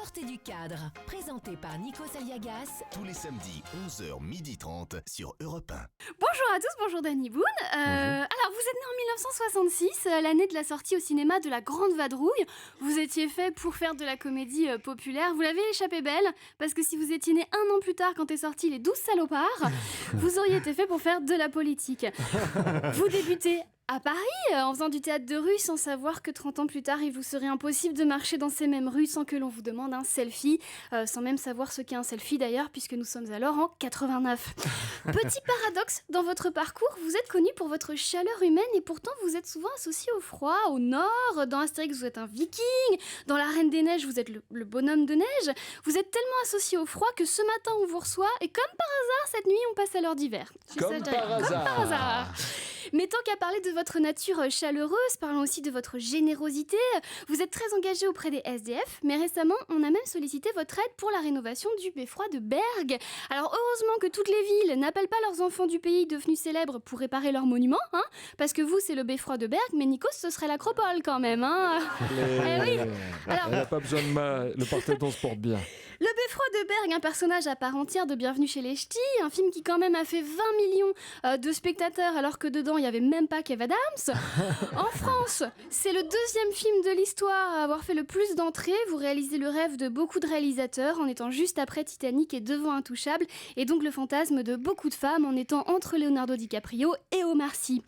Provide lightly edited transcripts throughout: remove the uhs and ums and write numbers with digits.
Sortez du cadre, présenté par Nikos Aliagas. Tous les samedis, 11h30 sur Europe 1. Bonjour à tous, bonjour Danny Boone. Alors, vous êtes né en 1966, l'année de la sortie au cinéma de La Grande Vadrouille. Vous étiez fait pour faire de la comédie populaire. Vous l'avez échappé belle, parce que si vous étiez né un an plus tard quand est sorti Les 12 salopards, vous auriez été fait pour faire de la politique. Vous débutez à Paris, en faisant du théâtre de rue, sans savoir que 30 ans plus tard, il vous serait impossible de marcher dans ces mêmes rues sans que l'on vous demande un selfie, sans même savoir ce qu'est un selfie d'ailleurs, puisque nous sommes alors en 89. Petit paradoxe, dans votre parcours, vous êtes connu pour votre chaleur humaine et pourtant vous êtes souvent associé au froid, au nord. Dans Astérix, vous êtes un viking. Dans La Reine des Neiges, vous êtes le bonhomme de neige. Vous êtes tellement associé au froid que ce matin, on vous reçoit et comme par hasard, cette nuit, on passe à l'heure d'hiver. Comme par hasard. Mais tant qu'à parler de votre nature chaleureuse, parlons aussi de votre générosité. Vous êtes très engagé auprès des SDF, mais récemment, on a même sollicité votre aide pour la rénovation du beffroi de Bergues. Alors heureusement que toutes les villes n'appellent pas leurs enfants du pays devenus célèbres pour réparer leurs monuments, hein, parce que vous, c'est le beffroi de Bergues, mais Nikos, ce serait l'Acropole quand même. Hein. Eh oui. Alors, on n'a pas besoin de le Parthénon se porte bien. Le beffroi de Bergues, un personnage à part entière de Bienvenue chez les Ch'tis, un film qui quand même a fait 20 millions de spectateurs alors que dedans il n'y avait même pas Kev Adams. En France, c'est le deuxième film de l'histoire à avoir fait le plus d'entrées. Vous réalisez le rêve de beaucoup de réalisateurs en étant juste après Titanic et devant Intouchable, et donc le fantasme de beaucoup de femmes en étant entre Leonardo DiCaprio et Omar Sy.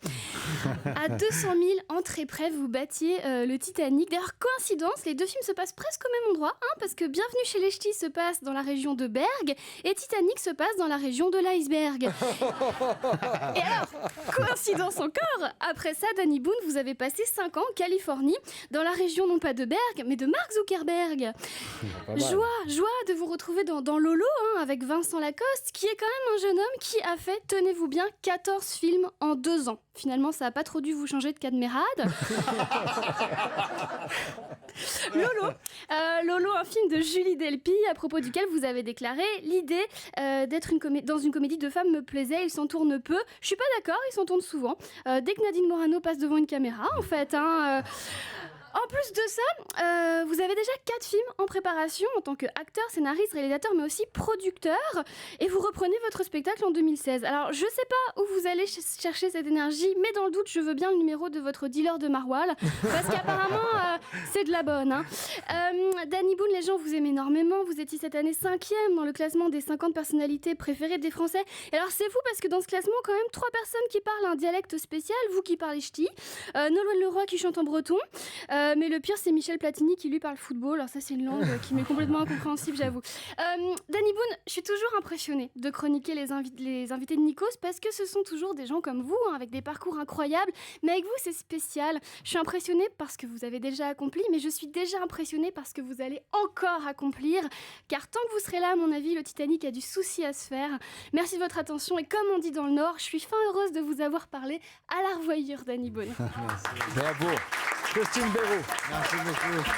À 200 000 entrées près, vous battiez le Titanic. D'ailleurs, coïncidence, les deux films se passent presque au même endroit, hein, parce que Bienvenue chez les Ch'tis se passe dans la région de Bergues et Titanic se passe dans la région de l'iceberg. Et alors, coïncidence encore, après ça, Danny Boone, vous avez passé 5 ans en Californie, dans la région non pas de Berg, mais de Mark Zuckerberg. Joie de vous retrouver dans Lolo, hein, avec Vincent Lacoste, qui est quand même un jeune homme qui a fait, tenez-vous bien, 14 films en 2 ans. Finalement, ça n'a pas trop dû vous changer de cadmérade. Lolo, un film de Julie Delpy, à propos duquel vous avez déclaré « L'idée d'être dans une comédie de femmes me plaisait, il s'en tourne peu. Je suis pas d'accord, il s'en tourne souvent. Dès que Nadine Morano passe devant une caméra, en fait. Hein, En plus de ça, vous avez déjà 4 films en préparation en tant qu'acteur, scénariste, réalisateur, mais aussi producteur. Et vous reprenez votre spectacle en 2016. Alors, je sais pas où vous allez chercher cette énergie, mais dans le doute, je veux bien le numéro de votre dealer de Maroilles, parce qu'apparemment, c'est de la bonne. Hein. Danny Boone, les gens vous aiment énormément. Vous étiez cette année 5e dans le classement des 50 personnalités préférées des Français. Et alors, c'est fou parce que dans ce classement, quand même, 3 personnes qui parlent un dialecte spécial. Vous qui parlez ch'ti, Nolwenn Leroy qui chante en breton. Mais le pire, c'est Michel Platini qui lui parle football. Alors ça, c'est une langue qui m'est complètement incompréhensible, j'avoue. Danny Boone, je suis toujours impressionnée de chroniquer les invités de Nikos parce que ce sont toujours des gens comme vous, hein, avec des parcours incroyables. Mais avec vous, c'est spécial. Je suis impressionnée parce que vous avez déjà accompli, mais je suis déjà impressionnée parce que vous allez encore accomplir. Car tant que vous serez là, à mon avis, le Titanic a du souci à se faire. Merci de votre attention et comme on dit dans le Nord, je suis fin heureuse de vous avoir parlé à la revoyure, Danny Boone. Bravo. Christine Béraud. Merci beaucoup.